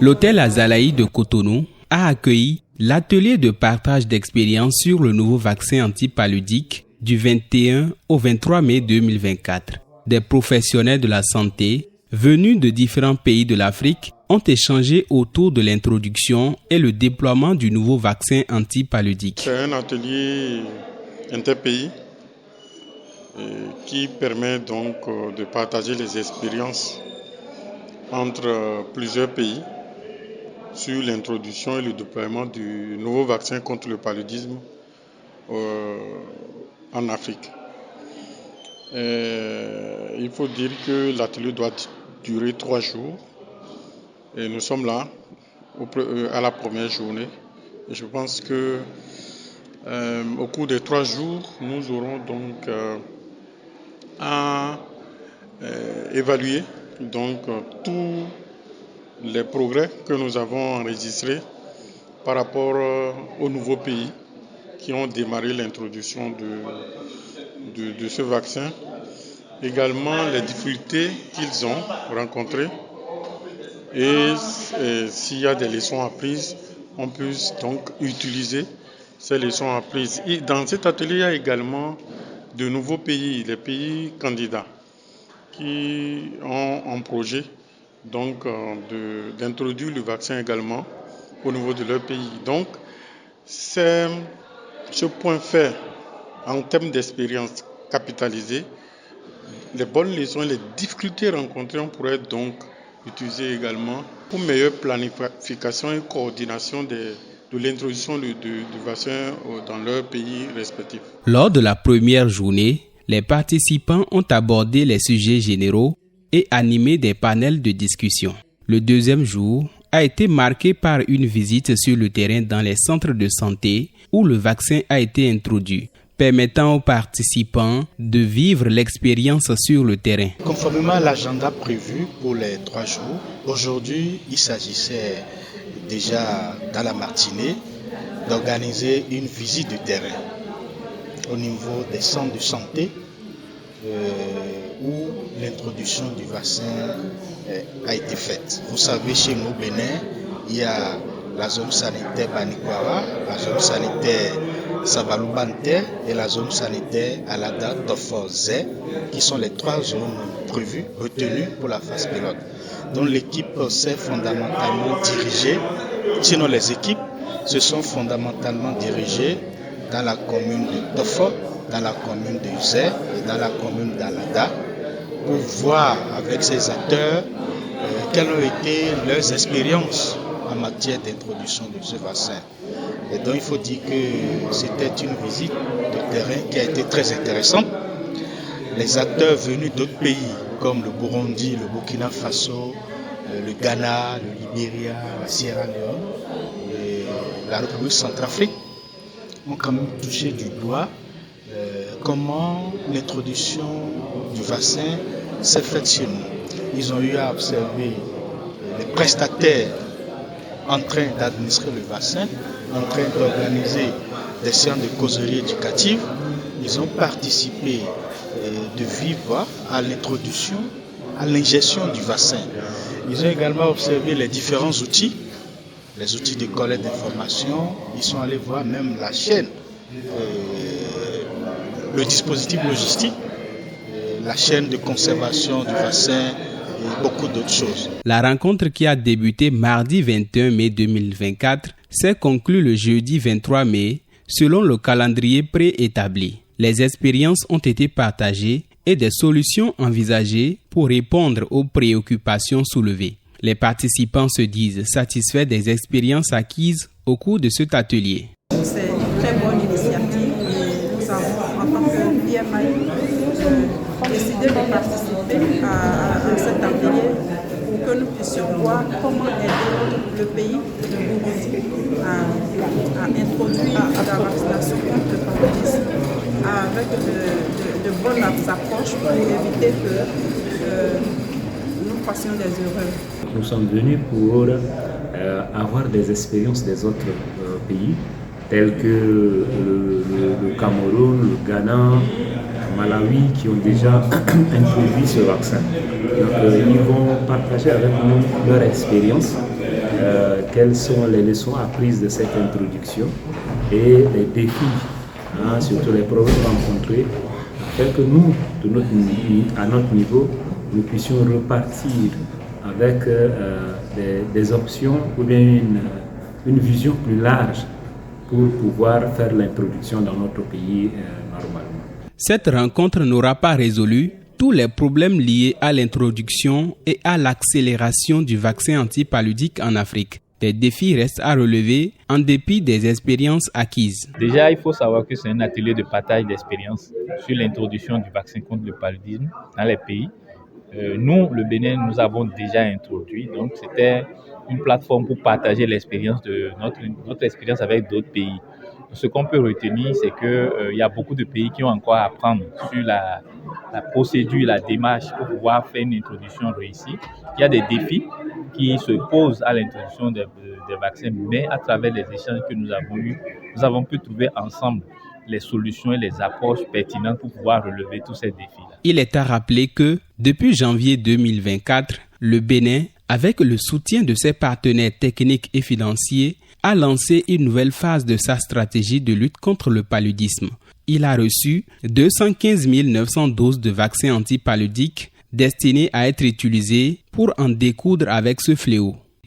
L'hôtel Azalaï de Cotonou a accueilli l'atelier de partage d'expériences sur le nouveau vaccin antipaludique du 21 au 23 mai 2024. Des professionnels de la santé venus de différents pays de l'Afrique ont échangé autour de l'introduction et le déploiement du nouveau vaccin antipaludique. C'est un atelier interpays qui permet donc de partager les expériences entre plusieurs pays sur l'introduction et le déploiement du nouveau vaccin contre le paludisme en Afrique. Il faut dire que l'atelier doit durer 3 jours et nous sommes là à la première journée. Et je pense que au cours des 3 jours, nous aurons donc à évaluer donc tous les progrès que nous avons enregistrés par rapport aux nouveaux pays qui ont démarré l'introduction de ce vaccin. Également les difficultés qu'ils ont rencontrées et s'il y a des leçons apprises, on puisse donc utiliser ces leçons apprises. Et dans cet atelier, il y a également de nouveaux pays, les pays candidats qui ont un projet donc d'introduire le vaccin également au niveau de leur pays. Donc, c'est ce point fait en termes d'expérience capitalisée, les bonnes leçons et les difficultés rencontrées, on pourrait donc utiliser également pour meilleure planification et coordination de l'introduction du vaccin dans leurs pays respectifs. Lors de la première journée, les participants ont abordé les sujets généraux et animé des panels de discussion. Le deuxième jour a été marqué par une visite sur le terrain dans les centres de santé où le vaccin a été introduit, permettant aux participants de vivre l'expérience sur le terrain. Conformément à l'agenda prévu pour les 3 jours, aujourd'hui, il s'agissait déjà dans la matinée d'organiser une visite de terrain au niveau des centres de santé où l'introduction du vaccin a été faite. Vous savez, chez nous au Bénin, il y a la zone sanitaire Banikwara, la zone sanitaire Sabalou-Bante et la zone sanitaire Alada Tofor-Zé, qui sont les 3 zones prévues, retenues pour la phase pilote. Donc l'équipe s'est fondamentalement dirigée, sinon les équipes se sont fondamentalement dirigées dans la commune de Tofor, dans la commune de Zé et dans la commune d'Alada pour voir avec ces acteurs quelles ont été leurs expériences en matière d'introduction de ce vaccin. Et donc il faut dire que c'était une visite de terrain qui a été très intéressante. Les acteurs venus d'autres pays comme le Burundi, le Burkina Faso, le Ghana, le Libéria, la Sierra Leone et la République centrafrique ont quand même touché du doigt comment l'introduction du vaccin s'est faite chez nous. Ils ont eu à observer les prestataires en train d'administrer le vaccin, en train d'organiser des séances de causerie éducative. Ils ont participé de vive voix à l'introduction, à l'ingestion du vaccin. Ils ont également observé les différents outils, les outils de collecte d'informations. Ils sont allés voir même la chaîne, le dispositif logistique, la chaîne de conservation du vaccin et beaucoup d'autres choses. La rencontre qui a débuté mardi 21 mai 2024 s'est conclue le jeudi 23 mai selon le calendrier préétabli. Les expériences ont été partagées et des solutions envisagées pour répondre aux préoccupations soulevées. Les participants se disent satisfaits des expériences acquises au cours de cet atelier. C'est une très bonne initiative et nous avons, en tant que PMI, décidé de participer à cet atelier pour que nous puissions voir comment aider le pays de Burundi à introduire la vaccination contre le paludisme avec de bonnes approches pour éviter que nous fassions des erreurs. Nous sommes venus pour avoir des expériences des autres pays, tels que le Cameroun, le Ghana, Malawi qui ont déjà introduit ce vaccin. Donc, ils vont partager avec nous leur expérience, quelles sont les leçons apprises de cette introduction et les défis, surtout les problèmes rencontrés, afin que nous, à notre niveau, nous puissions repartir avec des options ou bien une vision plus large pour pouvoir faire l'introduction dans notre pays normalement. Cette rencontre n'aura pas résolu tous les problèmes liés à l'introduction et à l'accélération du vaccin antipaludique en Afrique. Des défis restent à relever en dépit des expériences acquises. Déjà, il faut savoir que c'est un atelier de partage d'expériences sur l'introduction du vaccin contre le paludisme dans les pays. Nous, le Bénin, nous avons déjà introduit, donc c'était une plateforme pour partager l'expérience de notre expérience avec d'autres pays. Ce qu'on peut retenir, c'est qu'il y a beaucoup de pays qui ont encore à apprendre sur la procédure, la démarche pour pouvoir faire une introduction réussie. Il y a des défis qui se posent à l'introduction des vaccins, mais à travers les échanges que nous avons eus, nous avons pu trouver ensemble les solutions et les approches pertinentes pour pouvoir relever tous ces défis-là. Il est à rappeler que depuis janvier 2024, le Bénin, avec le soutien de ses partenaires techniques et financiers, a lancé une nouvelle phase de sa stratégie de lutte contre le paludisme. Il a reçu 215 900 doses de vaccins antipaludiques destinés à être utilisés pour en découdre avec ce fléau.